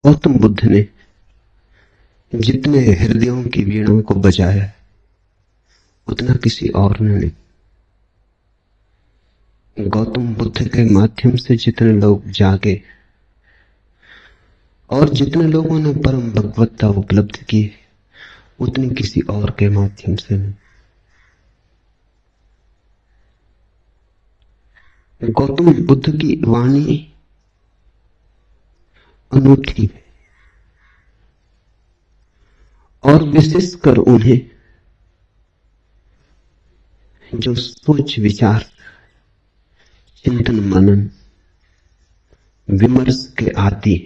गौतम बुद्ध ने जितने हृदयों की वीणा को बजाया उतना किसी और ने नहीं। गौतम बुद्ध के माध्यम से जितने लोग जागे और जितने लोगों ने परम भगवत्ता उपलब्ध की उतनी किसी और के माध्यम से नहीं। गौतम बुद्ध की वाणी अनूठी है और विशेषकर उन्हें जो सोच विचार चिंतन मनन विमर्श के आदि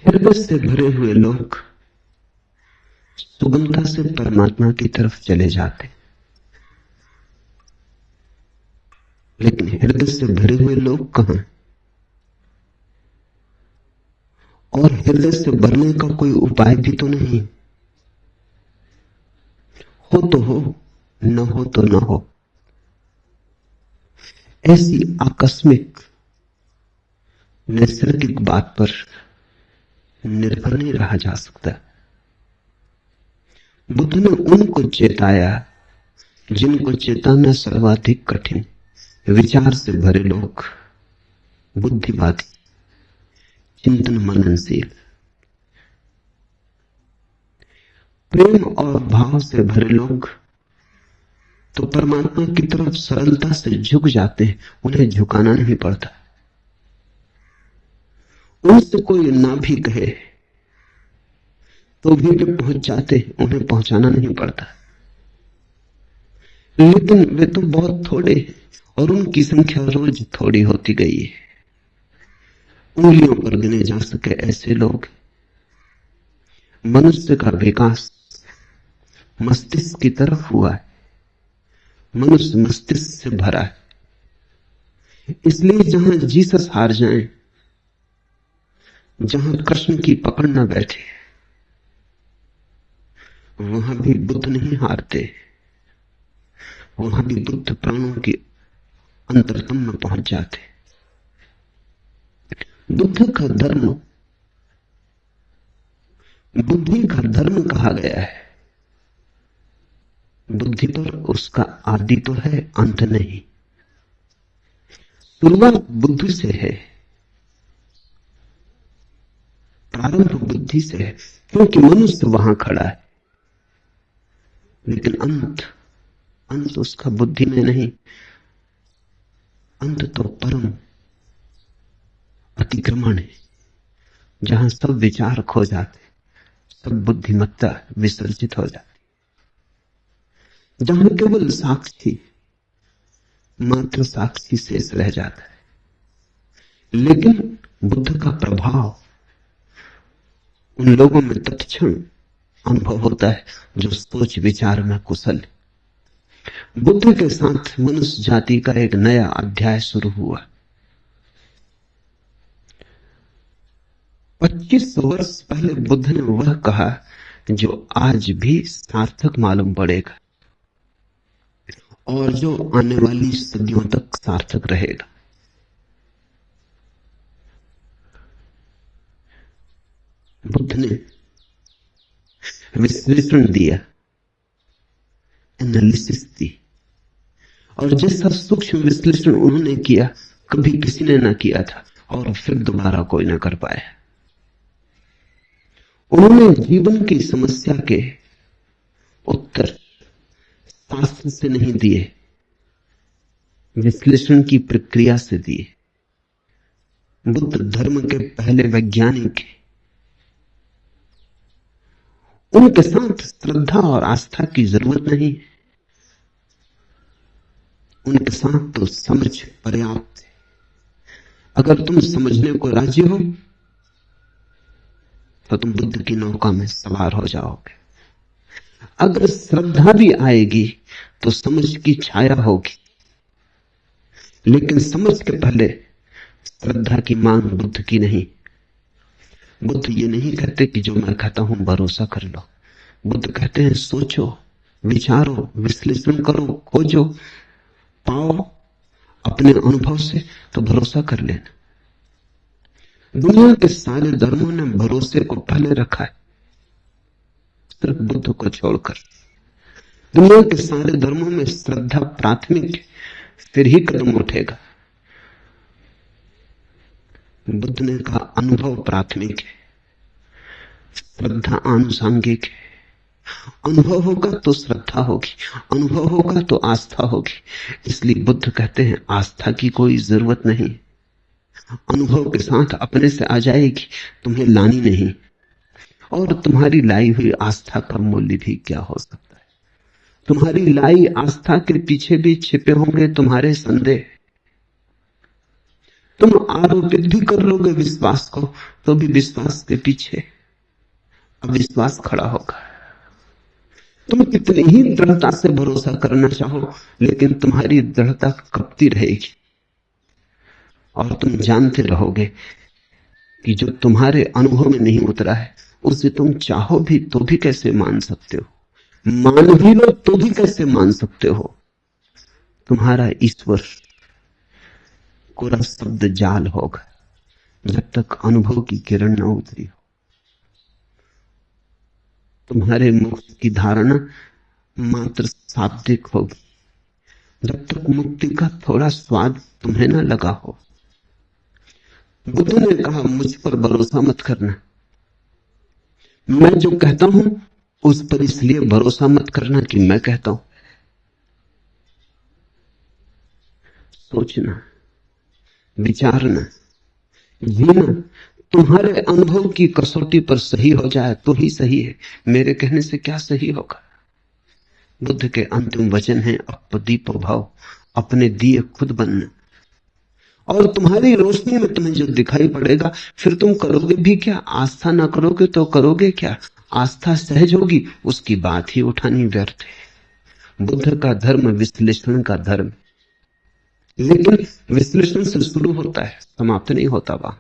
हृदय से भरे हुए लोग सुगमता से परमात्मा की तरफ चले जाते, लेकिन हृदय से भरे हुए लोग कहां? और हृदय से भरने का कोई उपाय भी तो नहीं। हो तो हो, न हो तो न हो। ऐसी आकस्मिक नैसर्गिक बात पर निर्भर नहीं रहा जा सकता। बुद्ध ने उनको चेताया जिनको चेताना सर्वाधिक कठिन, विचार से भरे लोग, बुद्धिवादी, चिंतन मननशील, प्रेम और भाव से भरे लोग तो परमात्मा की तरफ सरलता से झुक जाते हैं, उन्हें झुकाना नहीं पड़ता। उनसे कोई ना भी कहे तो भी वे पहुंच जाते, उन्हें पहुंचाना नहीं पड़ता। लेकिन वे तो बहुत थोड़े और उनकी संख्या रोज थोड़ी होती गई है। उंगलियों पर गिने जा सके ऐसे लोग। मनुष्य का विकास मस्तिष्क की तरफ हुआ है, मनुष्य मस्तिष्क से भरा है। इसलिए जहां जीसस हार जाएं, जहां कृष्ण की पकड़ न बैठे, वहां भी बुद्ध नहीं हारते। वहां भी बुद्ध प्राणों की अंतरतम में पहुंच जाते। बुद्ध का धर्म बुद्धि का धर्म कहा गया है। बुद्धि पर उसका आदि तो है, अंत नहीं। शुरुआत बुद्धि से है, प्रारंभ बुद्धि से है, क्योंकि मनुष्य वहां खड़ा है। लेकिन अंत उसका बुद्धि में नहीं। अंत तो परम अतिक्रमण है, जहां सब विचार खो जाते, सब बुद्धिमत्ता विसर्जित हो जाती, जहां केवल साक्षी, मात्र साक्षी शेष रह जाता है। लेकिन बुद्ध का प्रभाव उन लोगों में तत्क्षण अनुभव होता है जो सोच विचार में कुशल है। बुद्ध के साथ मनुष्य जाति का एक नया अध्याय शुरू हुआ। 25 वर्ष पहले बुद्ध ने वह कहा जो आज भी सार्थक मालूम पड़ेगा और जो आने वाली सदियों तक सार्थक रहेगा। बुद्ध ने विश्लेषण दिया, एनालिसिस दी, और जैसा सूक्ष्म विश्लेषण उन्होंने किया कभी किसी ने ना किया था और फिर दोबारा कोई ना कर पाया। उन्होंने जीवन की समस्या के उत्तर शास्त्र से नहीं दिए, विश्लेषण की प्रक्रिया से दिए। बुद्ध धर्म के पहले वैज्ञानिक हैं। उनके साथ श्रद्धा और आस्था की जरूरत नहीं, उनके साथ तो समझ पर्याप्त है। अगर तुम समझने को राजी हो तो तुम बुद्ध की नौका में सवार हो जाओगे। अगर श्रद्धा भी आएगी तो समझ की छाया होगी, लेकिन समझ के पहले श्रद्धा की मांग बुद्ध की नहीं। बुद्ध ये नहीं कहते कि जो मैं कहता हूं भरोसा कर लो। बुद्ध कहते हैं सोचो, विचारो, विश्लेषण करो, खोजो, पाओ, अपने अनुभव से तो भरोसा कर लेना। दुनिया के सारे धर्मों ने भरोसे को पहले रखा है, सिर्फ बुद्ध को छोड़कर। दुनिया के सारे धर्मों में श्रद्धा प्राथमिक है, फिर ही कदम उठेगा। बुद्ध ने कहा अनुभव प्राथमिक है, श्रद्धा आनुषंगिक है। अनुभव होगा तो श्रद्धा होगी, अनुभव होगा तो आस्था होगी। इसलिए बुद्ध कहते हैं आस्था की कोई जरूरत नहीं, अनुभव के साथ अपने से आ जाएगी, तुम्हें लानी नहीं। और तुम्हारी लाई हुई आस्था का मूल्य भी क्या हो सकता है? तुम्हारी लाई आस्था के पीछे भी छिपे होंगे तुम्हारे संदेह। तुम आरोपित भी कर लोगे विश्वास को, तो भी विश्वास के पीछे अविश्वास खड़ा होगा। तुम कितनी ही दृढ़ता से भरोसा करना चाहो, लेकिन तुम्हारी दृढ़ता कपती रहेगी और तुम जानते रहोगे कि जो तुम्हारे अनुभव में नहीं उतरा है उसे तुम चाहो भी तो भी कैसे मान सकते हो, मान भी लो तो भी कैसे मान सकते हो। तुम्हारा ईश्वर कोरा शब्द जाल होगा जब तक अनुभव की किरण न उतरी हो। तुम्हारे मुख की धारणा मात्र शाब्दिक होगी जब तक मुक्ति का थोड़ा स्वाद तुम्हें न लगा हो। बुद्ध ने कहा मुझ पर भरोसा मत करना, मैं जो कहता हूं उस पर इसलिए भरोसा मत करना कि मैं कहता हूं। सोचना, विचारना, जीना तुम्हारे अनुभव की कसौटी पर सही हो जाए तो ही सही है, मेरे कहने से क्या सही होगा। बुद्ध के अंतिम वचन है अपदीपो भाव, अपने दिए खुद बनना। और तुम्हारी रोशनी में तुम्हें जो दिखाई पड़ेगा फिर तुम करोगे भी क्या? आस्था ना करोगे तो करोगे क्या? आस्था सहज होगी, उसकी बात ही उठानी व्यर्थ है। बुद्ध का धर्म विश्लेषण का धर्म, लेकिन विश्लेषण से शुरू होता है, समाप्त नहीं होता। वहां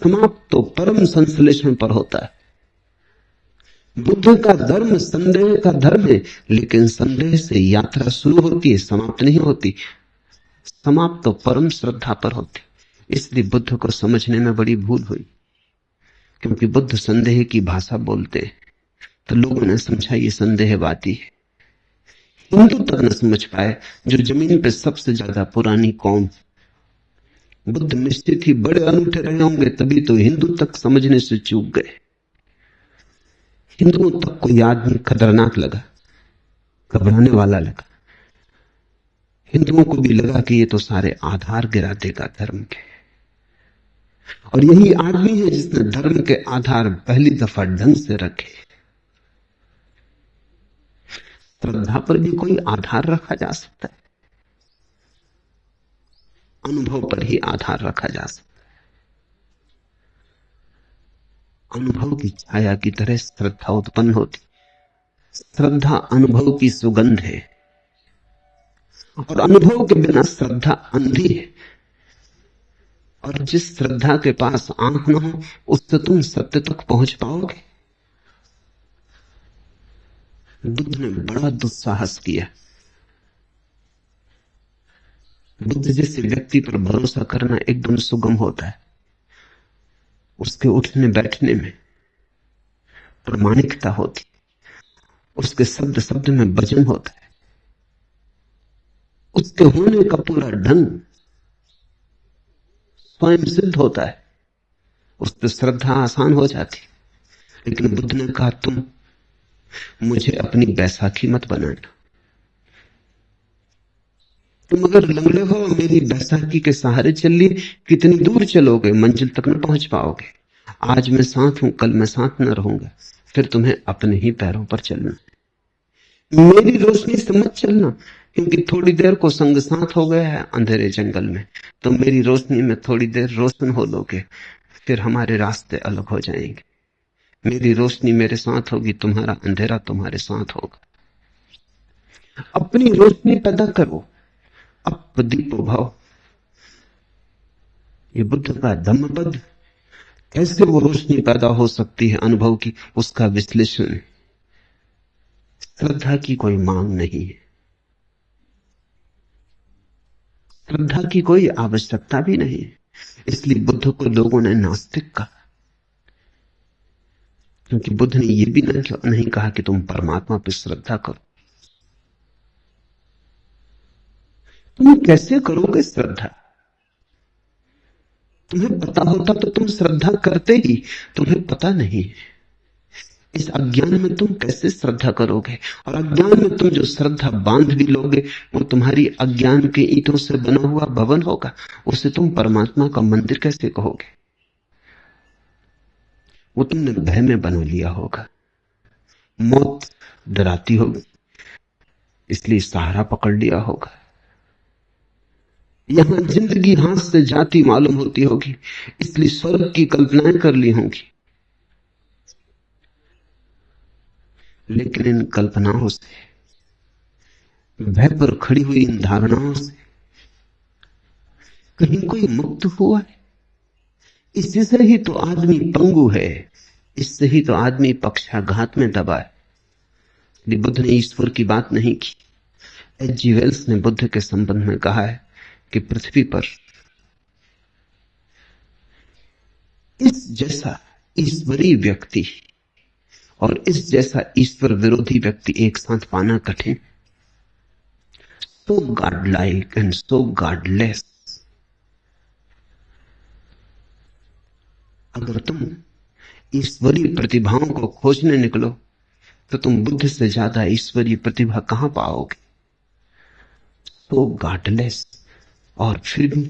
समाप्त तो परम संश्लेषण पर होता है। बुद्ध का धर्म संदेह का धर्म है, लेकिन संदेह से यात्रा शुरू होती है, समाप्त नहीं होती। समाप्त तो परम श्रद्धा पर होती। इसलिए बुद्ध को समझने में बड़ी भूल हुई, क्योंकि बुद्ध संदेह की भाषा बोलते हैं तो लोगों ने समझा ये संदेहवादी है। हिंदू तक न समझ पाए, जो जमीन पे सबसे ज्यादा पुरानी कौम। बुद्ध निश्चित ही बड़े अनूठे रहे होंगे, तभी तो हिंदू तक समझने से चूक गए। हिंदुओं तक कोई आदमी खतरनाक लगा, घबराने वाला लगा। हिंदुओं को भी लगा कि ये तो सारे आधार गिरा देगा धर्म के। और यही आदमी है जिसने धर्म के आधार पहली दफा ढंग से रखे। श्रद्धा पर भी कोई आधार रखा जा सकता है, अनुभव पर ही आधार रखा जा सकता है। अनुभव की छाया की तरह श्रद्धा उत्पन्न होती। श्रद्धा अनुभव की सुगंध है, और अनुभव के बिना श्रद्धा अंधी है। और जिस श्रद्धा के पास आंख न हो उससे तुम सत्य तक पहुंच पाओगे? बुद्ध ने बड़ा दुस्साहस किया। बुद्ध जैसे व्यक्ति पर भरोसा करना एकदम सुगम होता है। उसके उठने बैठने में प्रामाणिकता होती, उसके शब्द शब्द में वजन होता है, उसके होने का पूरा ढंग स्वयं सिद्ध होता है। उस पर श्रद्धा आसान हो जाती। लेकिन बुद्ध ने कहा तुम मुझे अपनी बैसाखी मत बनाना। तुम अगर लंगड़े हो, मेरी बैसाखी के सहारे चल लिए, कितनी दूर चलोगे, मंजिल तक न पहुंच पाओगे। आज मैं साथ हूं, कल मैं साथ न रहूंगा, फिर तुम्हें अपने ही पैरों पर चलना। मेरी रोशनी से मत चलना, क्योंकि थोड़ी देर को संग साथ हो गया है अंधेरे जंगल में, तो मेरी रोशनी में थोड़ी देर रोशन हो लोगे, फिर हमारे रास्ते अलग हो जाएंगे। मेरी रोशनी मेरे साथ होगी, तुम्हारा अंधेरा तुम्हारे साथ होगा। अपनी रोशनी पैदा करो, अपदीपो भाव। ये बुद्ध का धम्मपद। कैसे वो रोशनी पैदा हो सकती है अनुभव की, उसका विश्लेषण। श्रद्धा की कोई मांग नहीं है। श्रद्धा की कोई आवश्यकता भी नहीं। इसलिए बुद्ध को लोगों ने नास्तिक कहा, क्योंकि बुद्ध ने यह भी नहीं कहा कि तुम परमात्मा पर श्रद्धा करो। तुम कैसे करोगे श्रद्धा? तुम्हें पता होता तो तुम श्रद्धा करते ही, तुम्हें पता नहीं। इस अज्ञान में तुम कैसे श्रद्धा करोगे? और अज्ञान में तुम जो श्रद्धा बांध भी लोगे, वो तुम्हारी अज्ञान के ईंटों से बना हुआ भवन होगा। उसे तुम परमात्मा का मंदिर कैसे कहोगे? वो तुमने भय में बना लिया होगा। मौत डराती होगी, इसलिए सहारा पकड़ लिया होगा। यहां जिंदगी हाथ से जाती मालूम होती होगी, इसलिए स्वर्ग की कल्पनाएं कर ली होंगी। लेकिन इन कल्पनाओं से, भय पर खड़ी हुई इन धारणाओं से कहीं कोई मुक्त हुआ है? इसी से ही तो आदमी पंगु है, इससे ही तो आदमी पक्षाघात में दबा है। बुद्ध ने ईश्वर की बात नहीं की। H.G. वेल्स ने बुद्ध के संबंध में कहा है कि पृथ्वी पर इस जैसा ईश्वरीय व्यक्ति और इस जैसा ईश्वर विरोधी व्यक्ति एक साथ पाना कठिन। So god like and so godless. अगर तुम ईश्वरीय प्रतिभाओं को खोजने निकलो तो तुम बुद्ध से ज्यादा ईश्वरीय प्रतिभा कहां पाओगे? सो गॉडलेस, और फिर भी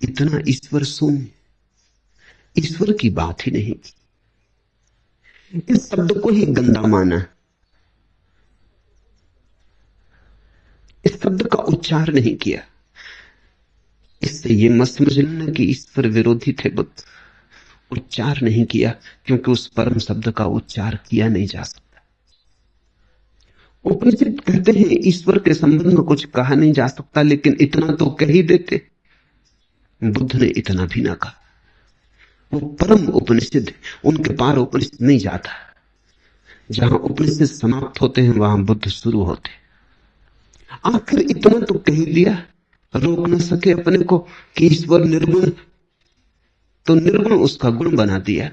इतना ईश्वर शून्य, ईश्वर की बात ही नहीं की। इस शब्द को ही गंदा माना, इस शब्द का उच्चार नहीं किया। इससे यह मत समझ लेना कि ईश्वर विरोधी थे बुद्ध। उच्चार नहीं किया क्योंकि उस परम शब्द का उच्चार किया नहीं जा सकता। उपनिषद कहते हैं ईश्वर के संबंध में कुछ कहा नहीं जा सकता, लेकिन इतना तो कह ही देते। बुद्ध ने इतना भी ना कहा। वो परम उपनिषद, उनके पार उपनिषद नहीं जाता। जहां उपनिषद समाप्त होते हैं वहां बुद्ध शुरू होते। आखिर इतना तो कह दिया, रोक न सके अपने को कि ईश्वर निर्गुण, तो निर्गुण उसका गुण बना दिया।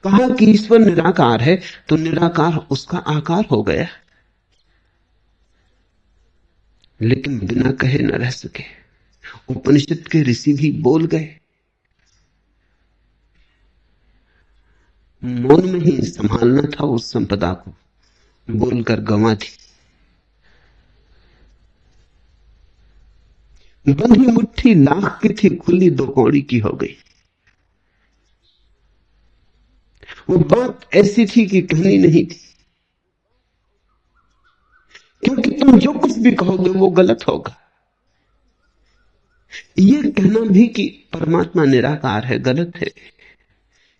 कहा कि ईश्वर निराकार है, तो निराकार उसका आकार हो गया। लेकिन बिना कहे न रह सके। उपनिषद के ऋषि भी बोल गए, मौन में ही संभालना था उस संपदा को, बोलकर गंवा दी। बंधी मुट्ठी लाख की थी, खुली दो कौड़ी की हो गई। वो बात ऐसी थी कि कहनी नहीं थी, क्योंकि तुम जो कुछ भी कहोगे वो गलत होगा। ये कहना भी कि परमात्मा निराकार है गलत है,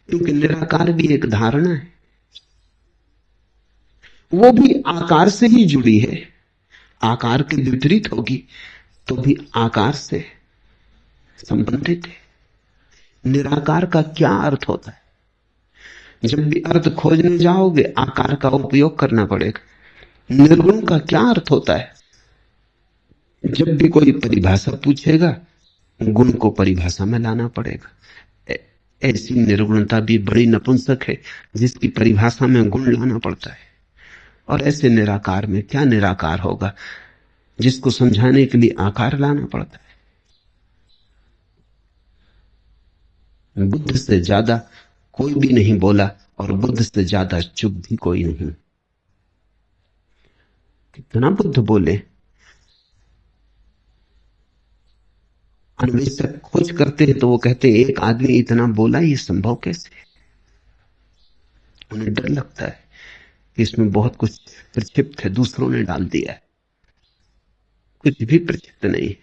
क्योंकि निराकार भी एक धारणा है, वो भी आकार से ही जुड़ी है। आकार के विपरीत होगी तो भी आकार से संबंधित है। निराकार का क्या अर्थ होता है? जब भी अर्थ खोजने जाओगे आकार का उपयोग करना पड़ेगा। निर्गुण का क्या अर्थ होता है? जब भी कोई परिभाषा पूछेगा गुण को परिभाषा में लाना पड़ेगा। ऐसी निर्गुणता भी बड़ी नपुंसक है जिसकी परिभाषा में गुण लाना पड़ता है। और ऐसे निराकार में क्या निराकार होगा जिसको समझाने के लिए आकार लाना पड़ता है। बुद्ध से ज्यादा कोई भी नहीं बोला और बुद्ध से ज्यादा चुप भी कोई नहीं। कितना बुद्ध बोले। अन्वेषक खोज करते हैं तो वो कहते हैं एक आदमी इतना बोला, ये संभव कैसे? उन्हें डर लगता है कि इसमें बहुत कुछ प्रक्षिप्त है, दूसरों ने डाल दिया है। कुछ भी प्रक्षिप्त नहीं है।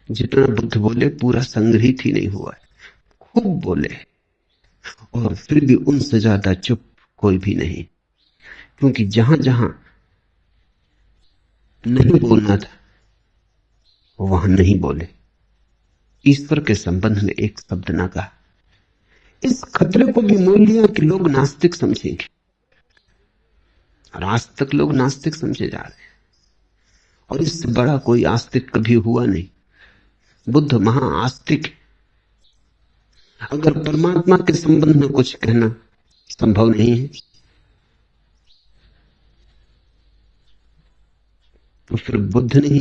जितना बुद्ध बोले पूरा संग्रहित ही नहीं हुआ है। खूब बोले और फिर भी उनसे ज्यादा चुप कोई भी नहीं, क्योंकि जहां जहां नहीं बोलना था वहां नहीं बोले। ईश्वर के संबंध में एक शब्द ना कहा। इस खतरे को भी मोल लिया कि लोग नास्तिक समझेंगे, और आज तक लोग नास्तिक समझे जा रहे हैं। और इससे बड़ा कोई आस्तिक कभी हुआ नहीं। बुद्ध महाआस्तिक। अगर परमात्मा के संबंध में कुछ कहना संभव नहीं है तो फिर बुद्ध नहीं